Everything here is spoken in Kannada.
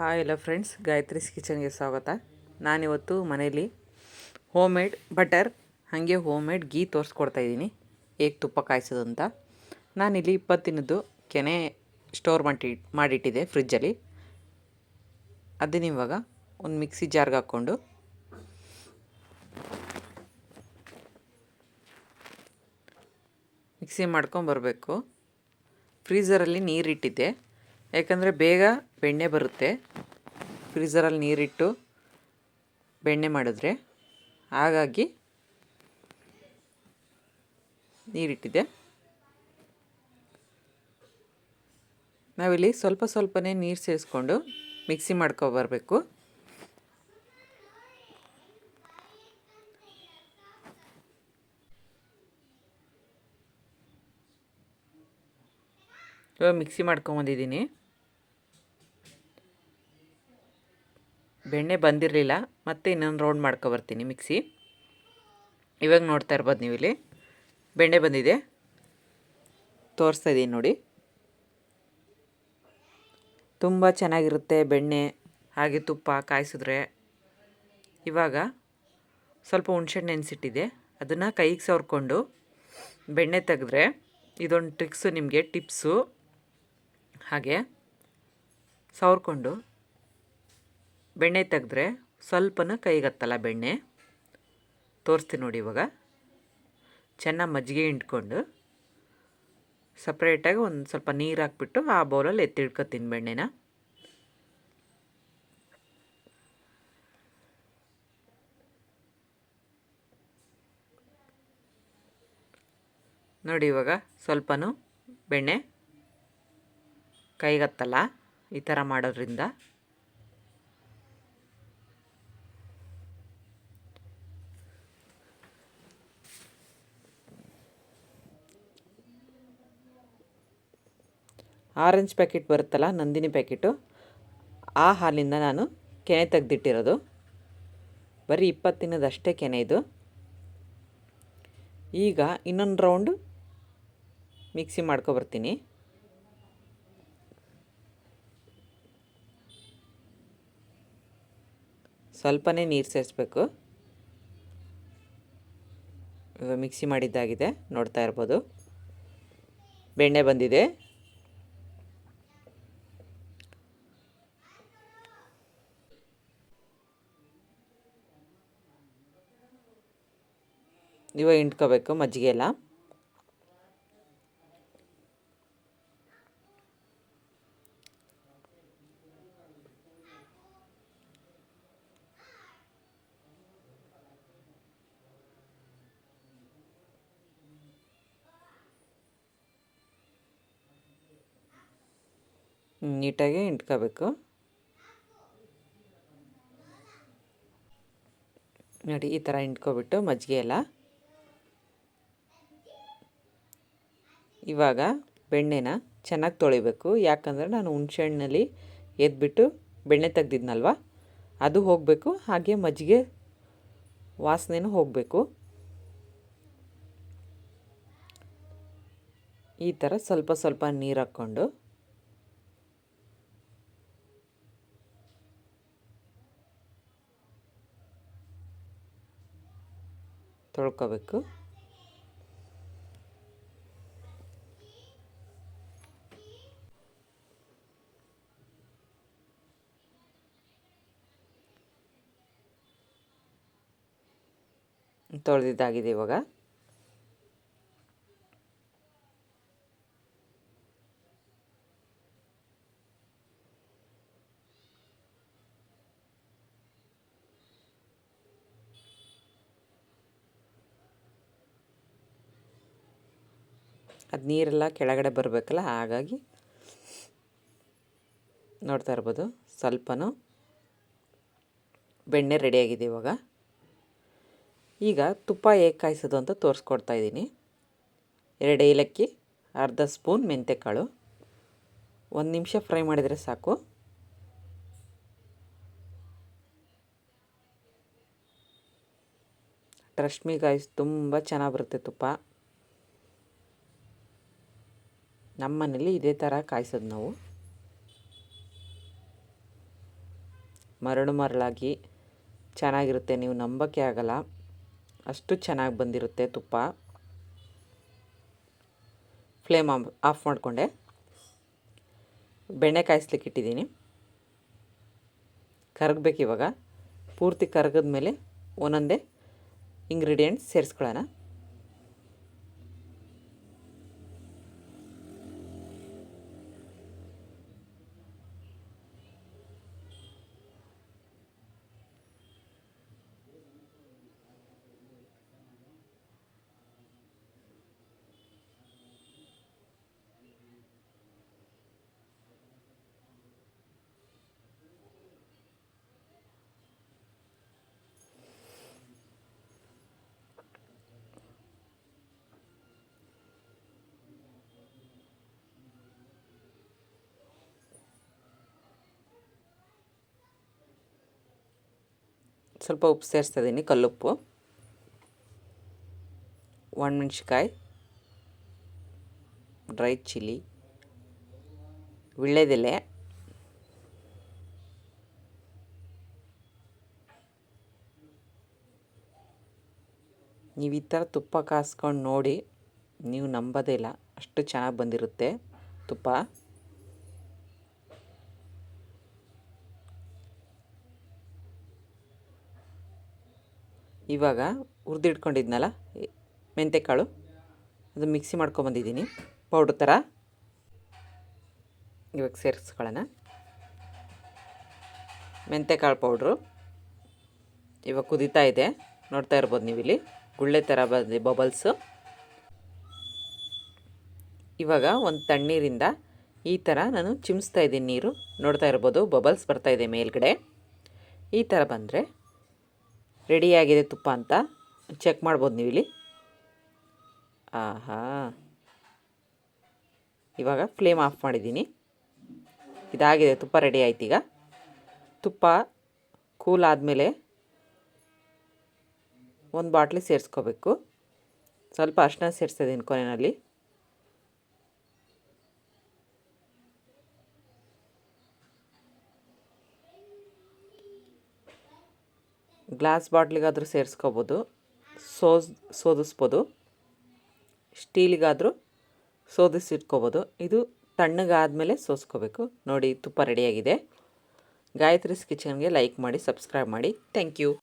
ಹಾಯ್ ಎಲ್ಲ ಫ್ರೆಂಡ್ಸ್, ಗಾಯತ್ರೀಸ್ ಕಿಚನ್ಗೆ ಸ್ವಾಗತ. ನಾನಿವತ್ತು ಮನೇಲಿ ಹೋಮ್ ಮೇಡ್ ಬಟರ್ ಹಾಗೆ ಹೋಮ್ ಮೇಡ್ ಗೀ ತೋರಿಸ್ಕೊಡ್ತಾಯಿದ್ದೀನಿ ಹೇಗೆ ತುಪ್ಪ ಕಾಯಿಸೋದು ಅಂತ. ನಾನಿಲ್ಲಿ 20 ದಿನದ್ದು ಕೆನೆ ಸ್ಟೋರ್ ಮಾಡಿಟ್ಟಿದ್ದೆ ಫ್ರಿಜ್ಜಲ್ಲಿ. ಅದನ್ನ ಇವಾಗ ಒಂದು ಮಿಕ್ಸಿ ಜಾರ್ಗೆ ಹಾಕ್ಕೊಂಡು ಮಿಕ್ಸಿ ಮಾಡ್ಕೊಂಬರಬೇಕು. ಫ್ರೀಝರಲ್ಲಿ ನೀರಿಟ್ಟಿದ್ದೆ, ಯಾಕಂದರೆ ಬೇಗ ಬೆಣ್ಣೆ ಬರುತ್ತೆ. ಫ್ರೀಝರಲ್ಲಿ ನೀರಿಟ್ಟು ಬೆಣ್ಣೆ ಮಾಡಿದ್ರೆ, ಹಾಗಾಗಿ ನೀರಿಟ್ಟಿದ್ದೆ. ನಾವಿಲ್ಲಿ ಸ್ವಲ್ಪನೇ ನೀರು ಸೇರಿಸ್ಕೊಂಡು ಮಿಕ್ಸಿ ಮಾಡ್ಕೊಬರಬೇಕು. ಇವಾಗ ಮಿಕ್ಸಿ ಮಾಡ್ಕೊಂಬಂದಿದ್ದೀನಿ. ಬೆಣ್ಣೆ ಬಂದಿರಲಿಲ್ಲ, ಮತ್ತೆ ಇನ್ನೊಂದು ರೌಂಡ್ ಮಾಡ್ಕೊಬರ್ತೀನಿ ಮಿಕ್ಸಿ. ಇವಾಗ ನೋಡ್ತಾ ಇರ್ಬೋದು ನೀವು, ಇಲ್ಲಿ ಬೆಣ್ಣೆ ಬಂದಿದೆ, ತೋರಿಸ್ತಾ ಇದ್ದೀನಿ ನೋಡಿ. ತುಂಬ ಚೆನ್ನಾಗಿರುತ್ತೆ ಬೆಣ್ಣೆ ಹಾಗೆ ತುಪ್ಪ ಕಾಯಿಸಿದ್ರೆ. ಇವಾಗ ಸ್ವಲ್ಪ ಹುಣ್ಸೆಹಣ್ಣು ನೆನೆಸಿಟ್ಟಿದ್ದೆ, ಅದನ್ನು ಕೈಗೆ ಸವರ್ಕೊಂಡು ಬೆಣ್ಣೆ ತೆಗೆದ್ರೆ, ಇದೊಂದು ಟ್ರಿಕ್ಸು ನಿಮಗೆ, ಟಿಪ್ಸು. ಹಾಗೆ ಸವರ್ಕೊಂಡು ಬೆಣ್ಣೆ ತೆಗೆದ್ರೆ ಸ್ವಲ್ಪನೂ ಕೈಗತ್ತಲ್ಲ ಬೆಣ್ಣೆ. ತೋರಿಸ್ತೀನಿ ನೋಡಿ. ಇವಾಗ ಚೆನ್ನಾಗಿ ಮಜ್ಜಿಗೆ ಹಿಂಡ್ಕೊಂಡು ಸಪ್ರೇಟಾಗಿ ಒಂದು ಸ್ವಲ್ಪ ನೀರು ಹಾಕ್ಬಿಟ್ಟು ಆ ಬೌಲಲ್ಲಿ ಎತ್ತಿಡ್ಕೊತೀನಿ ಬೆಣ್ಣೆನ. ನೋಡಿ, ಇವಾಗ ಸ್ವಲ್ಪನೂ ಬೆಣ್ಣೆ ಕೈಗತ್ತಲ್ಲ ಈ ಥರ ಮಾಡೋದ್ರಿಂದ. ಆರೆಂಜ್ ಪ್ಯಾಕೆಟ್ ಬರುತ್ತಲ್ಲ, ನಂದಿನಿ ಪ್ಯಾಕೆಟು, ಆ ಹಾಲಿಂದ ನಾನು ಕೆನೆ ತೆಗೆದಿಟ್ಟಿರೋದು. ಬರೀ 20 ದಿನದಷ್ಟೇ ಕೆನೆ ಇದು. ಈಗ ಇನ್ನೊಂದು ರೌಂಡು ಮಿಕ್ಸಿ ಮಾಡ್ಕೊಬರ್ತೀನಿ. ಸ್ವಲ್ಪನೇ ನೀರು ಸೇರಿಸ್ಬೇಕು. ಇವಾಗ ಮಿಕ್ಸಿ ಮಾಡಿದ್ದಾಗಿದೆ, ನೋಡ್ತಾ ಇರ್ಬೋದು. ಬೆಣ್ಣೆ ಬಂದಿದೆ. ಇವಾಗ ಹಿಂಡ್ಕೋಬೇಕು ಮಜ್ಜಿಗೆ ಎಲ್ಲ. ನೀಟಾಗಿ ಹಿಂಡ್ಕೋಬೇಕು ನೋಡಿ. ಈ ಥರ ಹಿಂಡ್ಕೊಬಿಟ್ಟು ಮಜ್ಜಿಗೆ ಎಲ್ಲ. ಇವಾಗ ಬೆಣ್ಣೆನ ಚೆನ್ನಾಗಿ ತೊಳಿಬೇಕು, ಯಾಕಂದರೆ ನಾನು ಹುಣ್ಸೆಹಣ್ಣಲ್ಲಿ ಎದ್ಬಿಟ್ಟು ಬೆಣ್ಣೆ ತೆಗ್ದಿದ್ನಲ್ವ, ಅದು ಹೋಗಬೇಕು. ಹಾಗೆ ಮಜ್ಜಿಗೆ ವಾಸನೆನೂ ಹೋಗಬೇಕು. ಈ ಥರ ಸ್ವಲ್ಪ ನೀರು ಹಾಕ್ಕೊಂಡು ತೊಳ್ಕೊಬೇಕು. ತೊಳೆದಿದ್ದಾಗಿದೆ. ಇವಾಗ ಅದು ನೀರೆಲ್ಲ ಕೆಳಗಡೆ ಬರಬೇಕಲ್ಲ, ಹಾಗಾಗಿ ನೋಡ್ತಾ ಇರ್ಬೋದು. ಸ್ವಲ್ಪನೂ ಬೆಣ್ಣೆ ರೆಡಿಯಾಗಿದೆ. ಈಗ ತುಪ್ಪ ಹೇಗೆ ಕಾಯಿಸೋದು ಅಂತ ತೋರಿಸ್ಕೊಡ್ತಾ ಇದ್ದೀನಿ. 2 ಏಲಕ್ಕಿ, ಅರ್ಧ ಸ್ಪೂನ್ ಮೆಂತ್ಯಕಾಳು, 1 ನಿಮಿಷ ಫ್ರೈ ಮಾಡಿದರೆ ಸಾಕು. ಟ್ರಸ್ಟ್ ಮೀ ಗಾಯ್ಸ್, ತುಂಬ ಚೆನ್ನಾಗಿ ಬರುತ್ತೆ ತುಪ್ಪ. ನಮ್ಮ ಮನೇಲಿ ಇದೇ ಥರ ಕಾಯಿಸೋದು ನಾವು. ಮರಳಾಗಿ ಚೆನ್ನಾಗಿರುತ್ತೆ. ನೀವು ನಂಬೋಕ್ಕೆ ಆಗಲ್ಲ, ಅಷ್ಟು ಚೆನ್ನಾಗಿ ಬಂದಿರುತ್ತೆ ತುಪ್ಪ. ಫ್ಲೇಮ್ ಆಫ್ ಮಾಡಿಕೊಂಡೆ. ಬೆಣ್ಣೆ ಕಾಯಿಸ್ಲಿಕ್ಕೆ ಇಟ್ಟಿದ್ದೀನಿ. ಕರಗಬೇಕು ಇವಾಗ. ಪೂರ್ತಿ ಕರಗಿದ ಮೇಲೆ ಒಂದೊಂದೇ ಇಂಗ್ರೀಡಿಯೆಂಟ್ಸ್ ಸೇರಿಸ್ಕೊಳ್ಳೋಣ. ಸ್ವಲ್ಪ ಉಪ್ಪು ಸೇರಿಸ್ತಾ ಇದ್ದೀನಿ, ಕಲ್ಲುಪ್ಪು. ಒಣಮೆಣ್ಸಿಕಾಯಿ, ಡ್ರೈ ಚಿಲ್ಲಿ, ವೀಳ್ಯದೆಲೆ, ನೀವು ಈ ಥರ ತುಪ್ಪ ಕಾಸ್ಕೊಂಡು ನೋಡಿ, ನೀವು ನಂಬೋದೇ ಇಲ್ಲ, ಅಷ್ಟು ಚೆನ್ನಾಗಿ ಬಂದಿರುತ್ತೆ ತುಪ್ಪ. ಇವಾಗ ಹುರಿದಿಟ್ಕೊಂಡಿದ್ನಲ್ಲ ಮೆಂತ್ಯಕಾಳು, ಅದು ಮಿಕ್ಸಿ ಮಾಡ್ಕೊಬಂದಿದ್ದೀನಿ ಪೌಡ್ರ್ ಥರ. ಇವಾಗ ಸೇರಿಸ್ಕೊಳ್ಳೋಣ ಮೆಂತ್ಯಕಾಳು ಪೌಡ್ರು. ಇವಾಗ ಕುದೀತಾ ಇದೆ, ನೋಡ್ತಾ ಇರ್ಬೋದು ನೀವಿಲ್ಲಿ ಗುಳ್ಳೆ ಥರ ಬಂದಿದೆ ಬಬಲ್ಸು. ಇವಾಗ ಒಂದು ತಣ್ಣೀರಿಂದ ಈ ಥರ ನಾನು ಚಿಮ್ಸ್ತಾ ಇದ್ದೀನಿ ನೀರು, ನೋಡ್ತಾ ಇರ್ಬೋದು ಬಬಲ್ಸ್ ಬರ್ತಾಯಿದೆ ಮೇಲ್ಗಡೆ. ಈ ಥರ ಬಂದರೆ ರೆಡಿಯಾಗಿದೆ ತುಪ್ಪ ಅಂತ ಚೆಕ್ ಮಾಡ್ಬೋದು ನೀವಿಲ್ಲಿ. ಆಹಾ, ಇವಾಗ ಫ್ಲೇಮ್ ಆಫ್ ಮಾಡಿದ್ದೀನಿ. ಇದಾಗಿದೆ, ತುಪ್ಪ ರೆಡಿ ಆಯ್ತು. ಈಗ ತುಪ್ಪ ಕೂಲ್ ಆದಮೇಲೆ ಒಂದು ಬಾಟ್ಲಿ ಸೇರಿಸ್ಕೋಬೇಕು. ಸ್ವಲ್ಪ ಅರಿಶಿನ ಸೇರಿಸ್ತಿದ್ದೀನಿ ಕೊನೆಯಲ್ಲಿ. ಗ್ಲಾಸ್ ಬಾಟ್ಲಿಗಾದರೂ ಸೇರಿಸ್ಕೋಬೋದು, ಸೋದಿಸ್ಬೋದು. ಸ್ಟೀಲಿಗಾದರೂ ಸೋದಿಸಿಟ್ಕೋಬೋದು. ಇದು ತಣ್ಣಗಾದಮೇಲೆ ಸೋಸ್ಕೋಬೇಕು. ನೋಡಿ ತುಪ್ಪ ರೆಡಿಯಾಗಿದೆ. ಗಾಯತ್ರೀಸ್ ಕಿಚನ್ಗೆ ಲೈಕ್ ಮಾಡಿ, ಸಬ್ಸ್ಕ್ರೈಬ್ ಮಾಡಿ. Thank you.